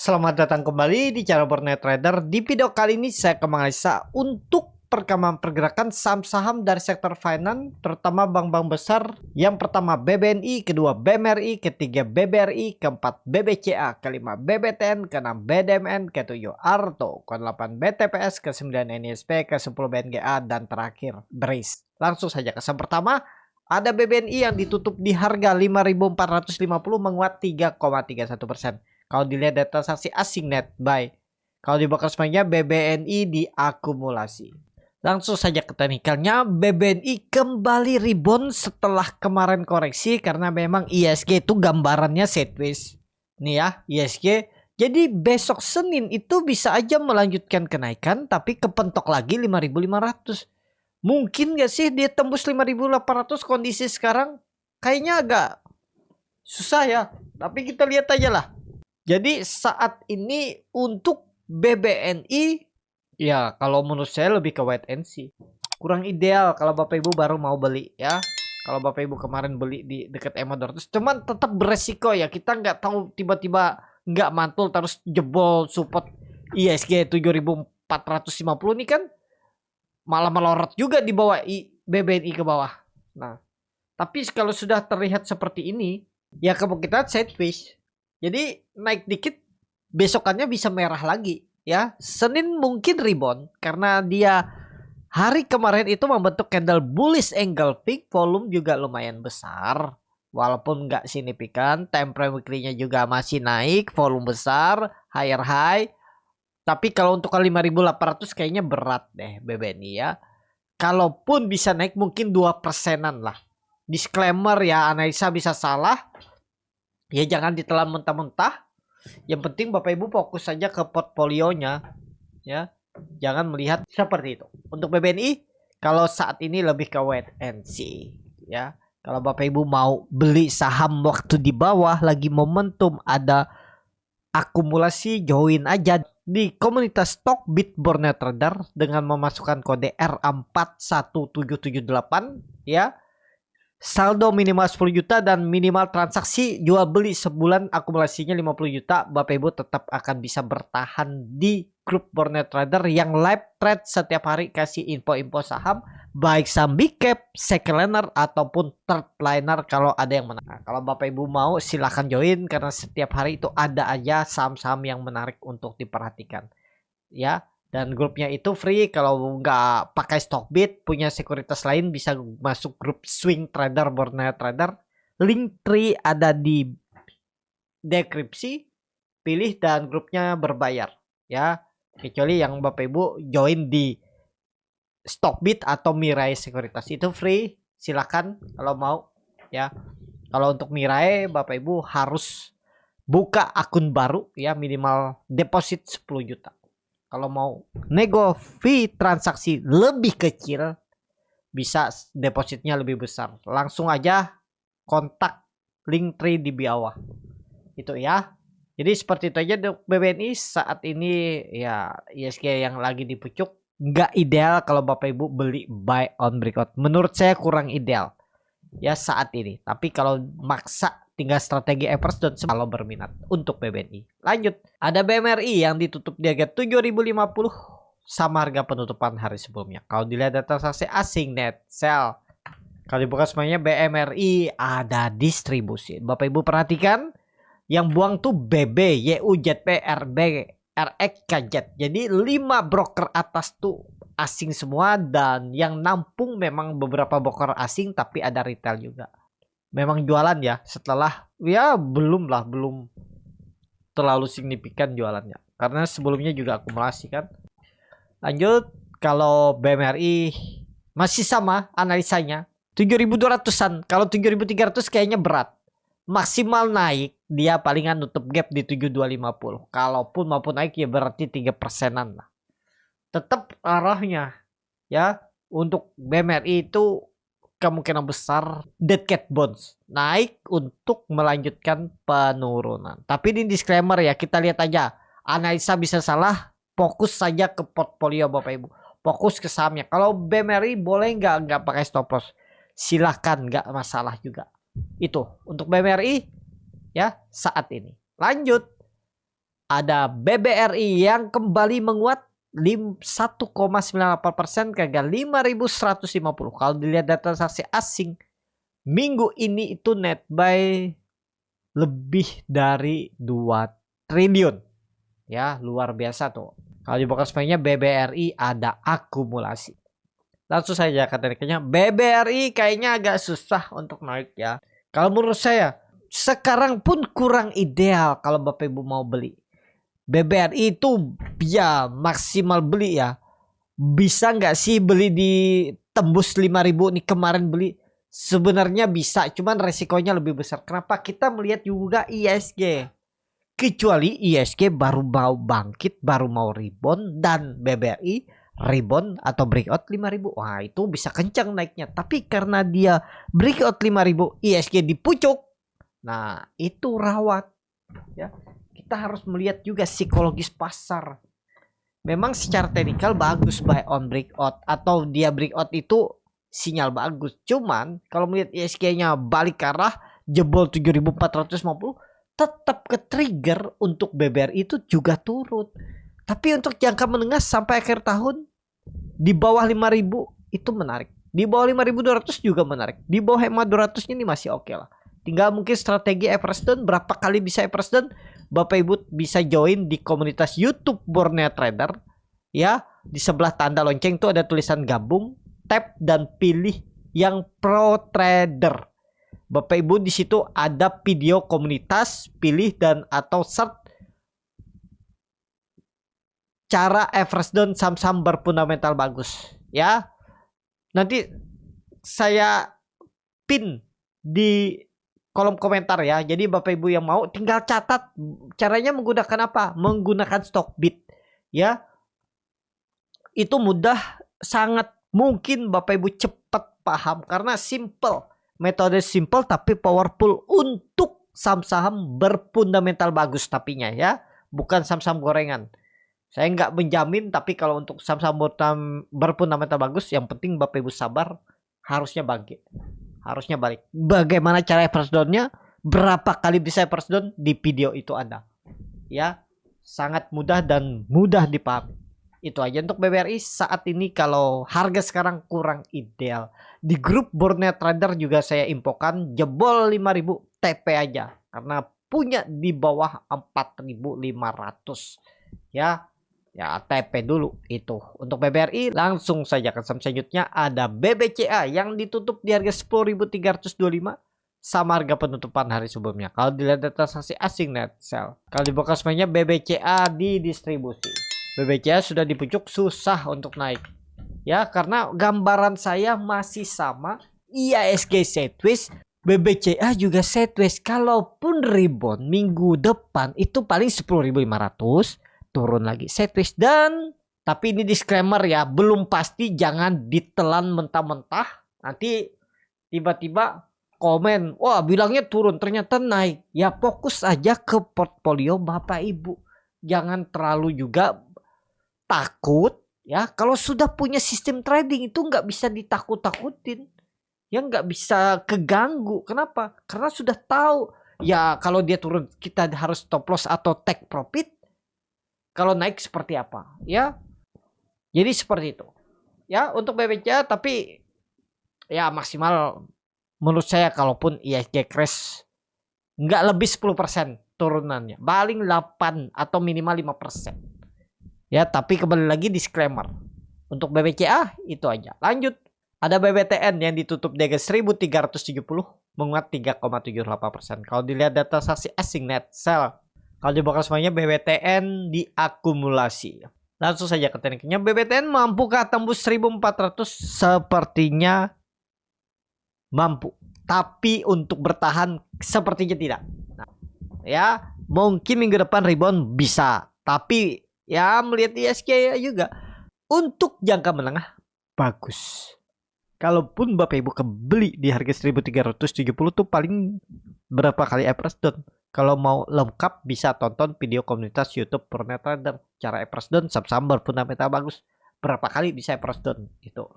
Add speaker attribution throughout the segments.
Speaker 1: Selamat datang kembali di channel Borneo Trader. Di video kali ini saya akan menganalisa untuk perkembangan pergerakan saham-saham dari sektor finance, terutama bank-bank besar. Yang pertama BBNI, kedua BMRI, ketiga BBRI, keempat BBCA, kelima BBTN, keenam BDMN, ketujuh Arto, ke-8 BTPS, ke-9 NISP, ke-10 BNGA, dan terakhir BRIS. Langsung saja ke saham pertama. Ada BBNI yang ditutup di harga 5.450 menguat 3,31%. Kalau dilihat data transaksi asing net buy. Kalau di broker semuanya BBNI diakumulasi. Langsung saja ke teknikalnya. BBNI kembali rebound setelah kemarin koreksi. Karena memang ISG itu gambarannya sideways. Nih ya ISG. Jadi besok Senin itu bisa aja melanjutkan kenaikan. Tapi kepentok lagi 5.500. Mungkin gak sih dia tembus 5.800 kondisi sekarang? Kayaknya agak susah ya. Tapi kita lihat aja lah. Jadi saat ini untuk BBNI ya kalau menurut saya lebih ke wait and see. Kurang ideal kalau Bapak Ibu baru mau beli ya. Kalau Bapak Ibu kemarin beli di dekat MA200 cuman tetap beresiko ya. Kita nggak tahu tiba-tiba nggak mantul terus jebol support ISG 7.450 nih kan malah melorot juga di bawah BBNI ke bawah. Nah, tapi kalau sudah terlihat seperti ini ya kemungkinan sideways. Jadi naik dikit besokannya bisa merah lagi ya. Senin mungkin rebound karena dia hari kemarin itu membentuk candle bullish engulfing, volume juga lumayan besar walaupun nggak signifikan. Time frame weekly-nya juga masih naik, volume besar, higher high. Tapi kalau untuk 5.800 kayaknya berat deh BBNI ya. Kalaupun bisa naik mungkin 2%-an lah. Disclaimer ya, analisa bisa salah. Ya jangan ditelan mentah-mentah. Yang penting Bapak Ibu fokus saja ke portfolionya ya. Jangan melihat seperti itu. Untuk BBNI kalau saat ini lebih ke wait and see ya. Kalau Bapak Ibu mau beli saham waktu di bawah lagi momentum ada akumulasi, join aja di komunitas Stockbit Borneo Trader dengan memasukkan kode RA41778 ya. Saldo minimal 10 juta dan minimal transaksi jual beli sebulan akumulasinya 50 juta. Bapak Ibu tetap akan bisa bertahan di grup Borneo Trader yang live trade setiap hari, kasih info-info saham baik saham big cap, second liner ataupun third liner kalau ada yang menarik. Nah, kalau Bapak Ibu mau silahkan join karena setiap hari itu ada aja saham-saham yang menarik untuk diperhatikan ya. Dan grupnya itu free. Kalau nggak pakai Stockbit, punya sekuritas lain bisa masuk grup Swing Trader Borneo Trader. Link tree ada di deskripsi. Pilih dan grupnya berbayar ya. Kecuali yang Bapak Ibu join di Stockbit atau Mirai Sekuritas itu free. Silakan kalau mau ya. Kalau untuk Mirai Bapak Ibu harus buka akun baru ya, minimal deposit 10 juta. Kalau mau nego fee transaksi lebih kecil, bisa depositnya lebih besar. Langsung aja kontak link tree di bawah. Itu ya. Jadi seperti itu aja untuk BBNI saat ini ya. ISG yang lagi di pucuk. Nggak ideal kalau Bapak Ibu beli buy on breakout. Menurut saya kurang ideal ya saat ini. Tapi kalau maksa tinggal strategi Everstone kalau berminat untuk BBNI. Lanjut, ada BMRI yang ditutup di harga 7.050 sama harga penutupan hari sebelumnya. Kalau dilihat data transaksi asing net sell, kalau dibuka semuanya BMRI ada distribusi. Bapak Ibu perhatikan yang buang tuh BB, YU, ZP, RB, RX, KZ. Jadi 5 broker atas tuh asing semua dan yang nampung memang beberapa broker asing tapi ada retail juga. Memang jualan ya setelah ya belum terlalu signifikan jualannya karena sebelumnya juga akumulasi kan. Lanjut, kalau BMRI masih sama analisanya 7.200-an. Kalau 7.300 kayaknya berat. Maksimal naik dia palingan nutup gap di 7.250. Kalaupun maupun naik ya berarti 3%-an lah. Tetap arahnya ya untuk BMRI itu kemungkinan besar dead cat bonds naik untuk melanjutkan penurunan. Tapi ini disclaimer ya, kita lihat aja. Analisa bisa salah, fokus saja ke portfolio Bapak Ibu. Fokus ke sahamnya. Kalau BMRI boleh nggak pakai stop loss? Silahkan, nggak masalah juga. Itu untuk BMRI ya saat ini. Lanjut. ada BBRI yang kembali menguat 1,98% ke 5.150. Kalau dilihat data transaksi asing minggu ini itu net buy lebih dari 2 triliun. Ya, luar biasa tuh. Kalau di broker semuanya BBRI ada akumulasi. Langsung saja katanya BBRI kayaknya agak susah untuk naik ya. Kalau menurut saya sekarang pun kurang ideal kalau Bapak Ibu mau beli. BBRI itu ya maksimal beli ya. Bisa nggak sih beli di tembus 5.000 nih kemarin beli? Sebenarnya bisa, cuman resikonya lebih besar. Kenapa? Kita melihat juga ISG. Kecuali ISG baru mau bangkit, baru mau rebound, dan BBRI rebound atau breakout 5.000. Wah, itu bisa kencang naiknya. Tapi karena dia breakout 5.000, ISG di pucuk. Nah, itu rawat. Ya, kita harus melihat juga psikologis pasar. Memang secara teknikal bagus buy on breakout atau dia breakout itu sinyal bagus. Cuman kalau melihat ISG-nya balik ke arah jebol 7.450, tetap ke trigger untuk BBRI itu juga turun. Tapi untuk jangka menengah sampai akhir tahun di bawah 5.000 itu menarik. Di bawah 5.200 juga menarik. Di bawah 5.200 ini masih oke lah. Tinggal mungkin strategi average down, berapa kali bisa average down. Bapak Ibu bisa join di komunitas YouTube Borneo Trader. Ya, di sebelah tanda lonceng itu ada tulisan gabung, tap dan pilih yang pro trader. Bapak Ibu di situ ada video komunitas, pilih dan atau search cara average down saham-saham berfundamental bagus ya. Nanti saya pin di kolom komentar ya. Jadi Bapak Ibu yang mau tinggal catat caranya menggunakan apa? Menggunakan Stockbit ya. Itu mudah, sangat mungkin Bapak Ibu cepat paham karena simple. Metode simple tapi powerful untuk saham-saham berfundamental bagus tapinya ya. Bukan saham-saham gorengan. Saya nggak menjamin, tapi kalau untuk saham-saham berfundamental bagus, yang penting Bapak Ibu sabar, harusnya bangkit. Harusnya balik. Bagaimana cara average down-nya? Berapa kali bisa average down? Di video itu ada. Ya, sangat mudah dan mudah dipahami. Itu aja untuk BBRI saat ini. Kalau harga sekarang kurang ideal. Di grup Borneo Trader juga saya infokan jebol 5.000 TP aja. Karena punya di bawah 4.500. Ya. Ya, TP dulu itu. Untuk BBRI langsung saja ke saham selanjutnya ada BBCA yang ditutup di harga 10.325 sama harga penutupan hari sebelumnya. Kalau dilihat data transaksi asing net sell. Kalau di broker semuanya BBCA di distribusi. BBCA sudah di pucuk, susah untuk naik. Ya, karena gambaran saya masih sama. IHSG sideways, BBCA juga sideways. Kalaupun rebound minggu depan itu paling 10.500. Turun lagi sideways. Dan tapi ini disclaimer ya, belum pasti, jangan ditelan mentah-mentah. Nanti tiba-tiba komen, wah bilangnya turun ternyata naik. Ya fokus aja ke portfolio Bapak Ibu. Jangan terlalu juga takut ya. Kalau sudah punya sistem trading itu nggak bisa ditakut-takutin. Ya nggak bisa keganggu. Kenapa? Karena sudah tahu ya kalau dia turun kita harus stop loss atau take profit. Kalau naik seperti apa ya. Jadi seperti itu ya untuk BBCA. Tapi ya maksimal menurut saya kalaupun IHSG crash nggak lebih 10% turunannya, paling 8 atau minimal 5% ya. Tapi kembali lagi disclaimer untuk BBCA itu aja. Lanjut ada BBTN yang ditutup di harga 1.370 menguat 3,78%. Kalau dilihat data transaksi asing net sell, kalau dibakar semuanya BBTN diakumulasi. Langsung saja ke tekniknya. BBTN mampukah tembus 1.400? Sepertinya mampu. Tapi untuk bertahan sepertinya tidak. Nah, ya mungkin minggu depan rebound bisa. Tapi ya melihat ISG juga. Untuk jangka menengah bagus. Kalaupun Bapak Ibu kebeli di harga 1.370 tuh paling berapa kali average down. Kalau mau lengkap bisa tonton video komunitas YouTube Borneo Trader. Cara average down saham berfundamental bagus. Berapa kali bisa average down gitu.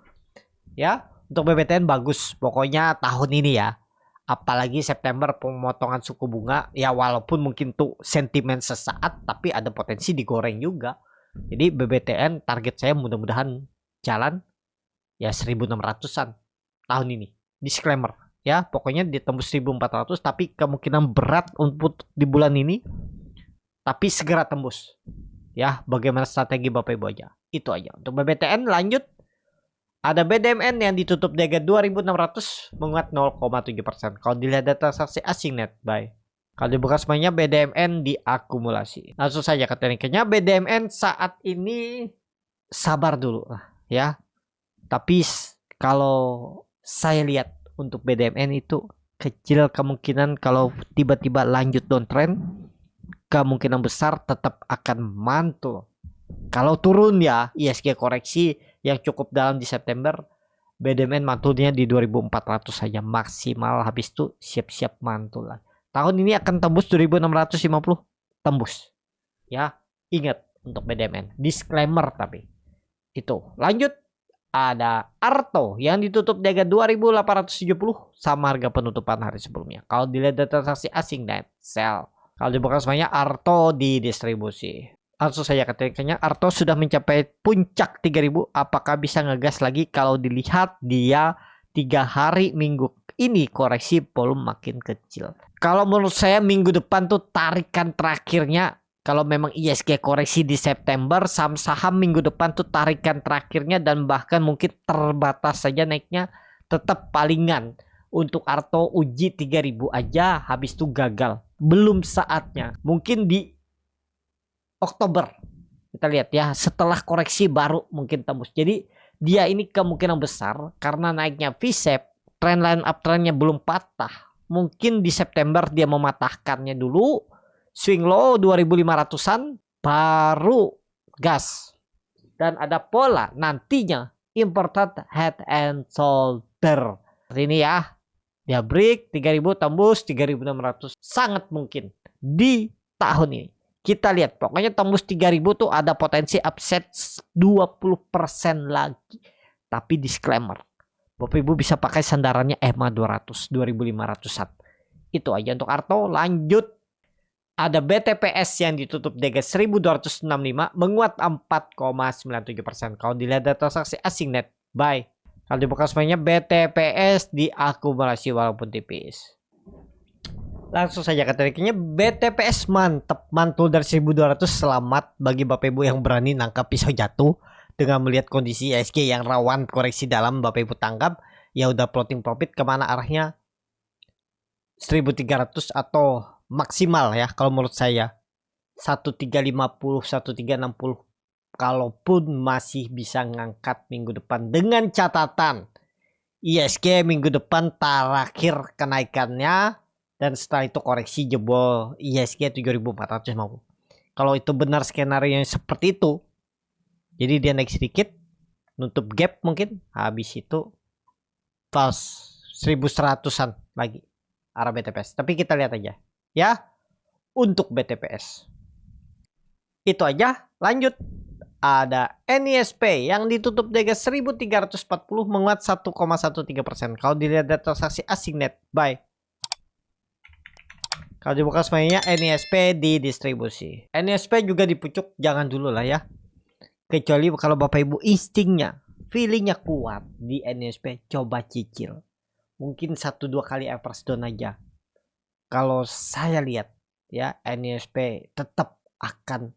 Speaker 1: Ya, untuk BBTN bagus. Pokoknya tahun ini ya. Apalagi September pemotongan suku bunga, ya walaupun mungkin tuh sentimen sesaat, tapi ada potensi digoreng juga. Jadi BBTN target saya mudah-mudahan jalan ya 1600-an tahun ini. Disclaimer ya, pokoknya ditembus 1400, tapi kemungkinan berat untuk di bulan ini, tapi segera tembus. Ya, bagaimana strategi Bapak Ibu aja. Itu aja. Untuk BBTN lanjut. Ada BDMN yang ditutup di harga 2600 menguat 0,7%. Kalau dilihat data transaksi asing net buy. Kalau dibuka semuanya BDMN diakumulasi. Langsung saja ke tekniknya. BDMN saat ini sabar dulu lah ya. Tapi kalau saya lihat untuk BDMN itu kecil kemungkinan kalau tiba-tiba lanjut downtrend, kemungkinan besar tetap akan mantul. Kalau turun ya ISG koreksi yang cukup dalam di September, BDMN mantulnya di 2400 saja maksimal, habis itu siap-siap mantul lah. Tahun ini akan tembus 2650, tembus. Ya, ingat untuk BDMN. Disclaimer tapi. Itu. Lanjut. Ada Arto yang ditutup di harga 2870 sama harga penutupan hari sebelumnya. Kalau dilihat data transaksi asing net sell. Kalau dibuka semuanya Arto di distribusi. Langsung saja ketikanya Arto sudah mencapai puncak 3000. Apakah bisa ngegas lagi? Kalau dilihat dia 3 hari minggu ini koreksi volume makin kecil. Kalau menurut saya minggu depan tuh tarikan terakhirnya, kalau memang ISG koreksi di September, saham-saham minggu depan tuh tarikan terakhirnya dan bahkan mungkin terbatas saja naiknya, tetap palingan. Untuk Arto uji 3000 aja habis itu gagal. Belum saatnya. Mungkin di Oktober. Kita lihat ya, setelah koreksi baru mungkin tembus. Jadi dia ini kemungkinan besar karena naiknya V-shape, trendline uptrendnya belum patah. Mungkin di September dia mematahkannya dulu. Swing low 2500-an baru gas. Dan ada pola nantinya important head and shoulder. Ini ya. Dia break 3000 tembus 3600. Sangat mungkin di tahun ini. Kita lihat pokoknya tembus 3000 tuh ada potensi upset 20% lagi. Tapi disclaimer. Bapak Ibu bisa pakai sandarannya EMA 200 2500-an. Itu aja untuk Arto. Lanjut. Ada BTPS yang ditutup di harga 1265 menguat 4,97%. Kalau dilihat data transaksi asing net buy. Kalau dibuka semuanya BTPS diakumulasi walaupun tipis. Langsung saja ke triknya, BTPS mantep, mantul dari 1200. Selamat bagi Bapak Ibu yang berani nangkap pisau jatuh dengan melihat kondisi ISG yang rawan koreksi dalam. Bapak Ibu tangkap ya udah floating profit kemana arahnya 1300 atau maksimal ya kalau menurut saya 1350 1360, kalaupun masih bisa ngangkat minggu depan dengan catatan ISG minggu depan terakhir kenaikannya dan setelah itu koreksi jebol ISG 7450. Kalau itu benar skenario yang seperti itu, jadi dia naik sedikit nutup gap mungkin, habis itu false 1100-an lagi arah BTPS. Tapi kita lihat aja ya untuk BTPS. Itu aja. Lanjut. Ada NISP yang ditutup di harga 1340 menguat 1,13%. Kalau dilihat data transaksi asing net buy. Kalau dibuka semuanya NISP di distribusi. NISP juga di pucuk jangan dulu lah ya. Kecuali kalau Bapak Ibu instingnya, feelingnya kuat di NISP, coba cicil. Mungkin 1-2 kali average down aja. Kalau saya lihat ya NISP tetap akan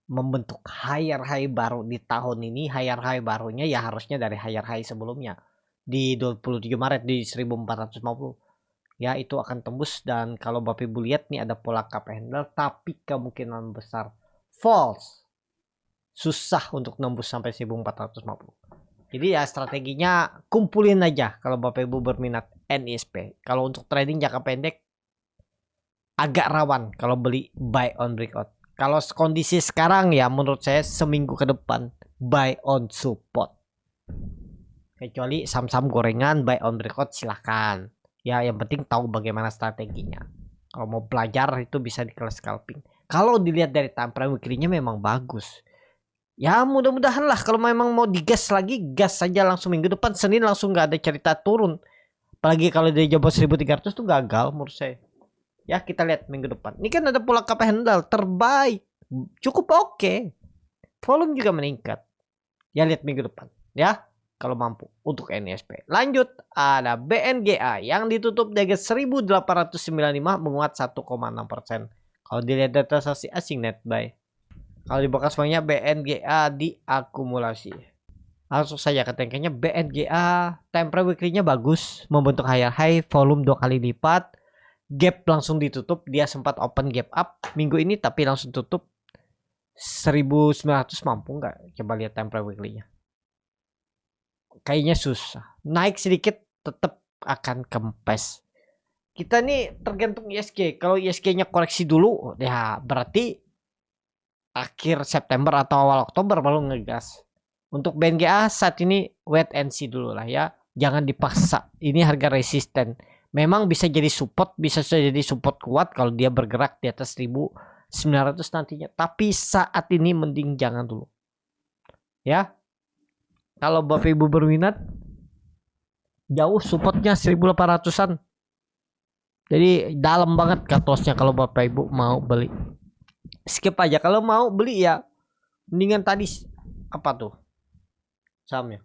Speaker 1: membentuk higher high baru di tahun ini. Higher high barunya ya harusnya dari higher high sebelumnya di 27 Maret di 1450. Ya itu akan tembus, dan kalau Bapak Ibu lihat nih ada pola cup handle tapi kemungkinan besar false. Susah untuk nembus sampai 1450. Jadi ya strateginya kumpulin aja kalau Bapak Ibu berminat NISP. Kalau untuk trading jangka pendek agak rawan kalau beli buy on breakout. Kalau kondisi sekarang ya menurut saya seminggu ke depan buy on support. Kecuali saham-saham gorengan buy on breakout silahkan. Ya yang penting tahu bagaimana strateginya. Kalau mau belajar itu bisa di kelas scalping. Kalau dilihat dari time frame weekly-nya memang bagus. Ya mudah-mudahan lah kalau memang mau digas lagi, gas saja langsung minggu depan. Senin langsung nggak ada cerita turun. Apalagi kalau dia coba 1300 tuh gagal menurut saya. Ya kita lihat minggu depan. Ini kan ada pola cup handle terbaik. Cukup oke. Volume juga meningkat. Ya lihat minggu depan. Ya kalau mampu untuk NISP. Lanjut ada BNGA yang ditutup di harga 1895 menguat 1,6%. Kalau dilihat data transaksi asing net buy. Kalau di bekas banyak BNGA diakumulasi. Langsung saja ke kayaknya BNGA temporary weekly-nya bagus, membentuk higher high, volume 2 kali lipat, gap langsung ditutup, dia sempat open gap up minggu ini tapi langsung tutup 1900 mampu nggak? Coba lihat temporary weekly-nya. Kayaknya susah. Naik sedikit tetap akan kempes. Kita nih tergantung ISG. Kalau ISG-nya koreksi dulu, ya berarti akhir September atau awal Oktober baru ngegas. Untuk BNGA saat ini wait and see dulu lah ya. Jangan dipaksa. Ini harga resisten. Memang bisa jadi support, bisa jadi support kuat kalau dia bergerak di atas 1900 nantinya. Tapi saat ini mending jangan dulu. Ya. Kalau Bapak Ibu berminat, jauh supportnya 1800-an. Jadi dalam banget cut loss-nya kalau Bapak Ibu mau beli. Skip aja. Kalau mau beli ya mendingan tadi apa tuh? Sahamnya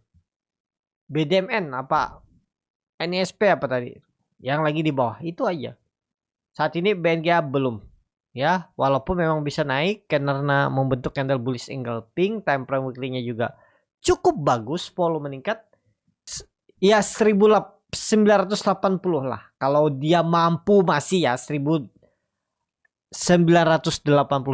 Speaker 1: BDMN apa NISP apa tadi yang lagi di bawah itu aja. Saat ini BNGA belum ya, walaupun memang bisa naik karena membentuk candle bullish engulfing, time frame weekly-nya juga cukup bagus, volume meningkat ya 1980 lah kalau dia mampu masih ya 1980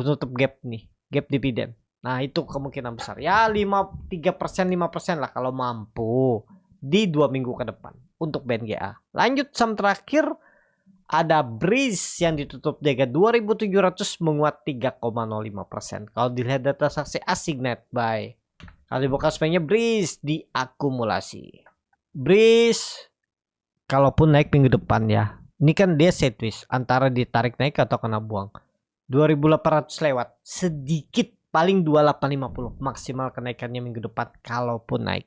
Speaker 1: tutup gap nih, gap dividen. Nah itu kemungkinan besar ya 3% 5% lah kalau mampu di 2 minggu ke depan untuk BNGA. Lanjut saham terakhir ada Breeze yang ditutup di harga 2700 menguat 3,05%. Kalau dilihat data transaksi asing net buy. Kalau dibuka sebenarnya Breeze diakumulasi. Breeze kalaupun naik minggu depan ya. Ini kan dia sideways antara ditarik naik atau kena buang. 2800 lewat sedikit. Paling 2850 maksimal kenaikannya minggu depan kalaupun naik.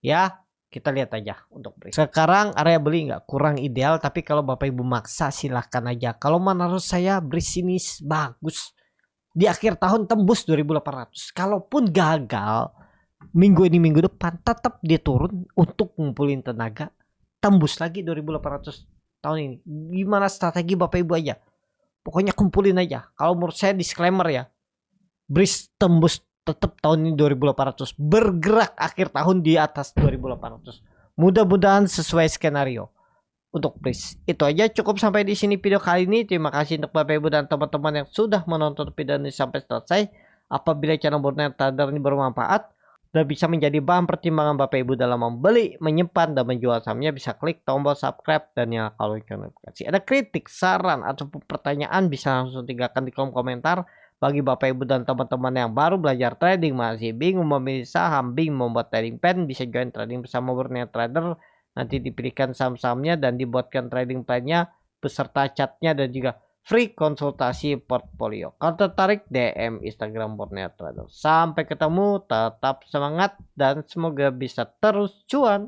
Speaker 1: Ya, kita lihat aja untuk Breeze. Sekarang area beli nggak kurang ideal, tapi kalau Bapak Ibu maksa silahkan aja. Kalau menurut saya Breeze ini bagus. Di akhir tahun tembus 2800. Kalaupun gagal minggu ini minggu depan tetap dia turun untuk ngumpulin tenaga. Tembus lagi 2800 tahun ini. Gimana strategi Bapak Ibu aja? Pokoknya kumpulin aja. Kalau menurut saya disclaimer ya. Breeze tembus tetap tahun ini 2800, bergerak akhir tahun di atas 2800. Mudah-mudahan sesuai skenario untuk Breeze. Itu aja, cukup sampai di sini video kali ini. Terima kasih untuk Bapak Ibu dan teman-teman yang sudah menonton video ini sampai selesai. Apabila channel Borneo Trader ini bermanfaat dan bisa menjadi bahan pertimbangan Bapak Ibu dalam membeli, menyimpan, dan menjual sahamnya, bisa klik tombol subscribe dan nyalakan lonceng notifikasi. Ada kritik, saran, atau pertanyaan bisa langsung tinggalkan di kolom komentar. Bagi Bapak Ibu dan teman-teman yang baru belajar trading, masih bingung memilih saham, bingung membuat trading plan, bisa join trading bersama Borneo Trader. Nanti dipilihkan saham-sahamnya dan dibuatkan trading plan-nya beserta chatnya dan juga free konsultasi portfolio. Kalau tertarik, DM Instagram Borneo Trader. Sampai ketemu, tetap semangat dan semoga bisa terus cuan.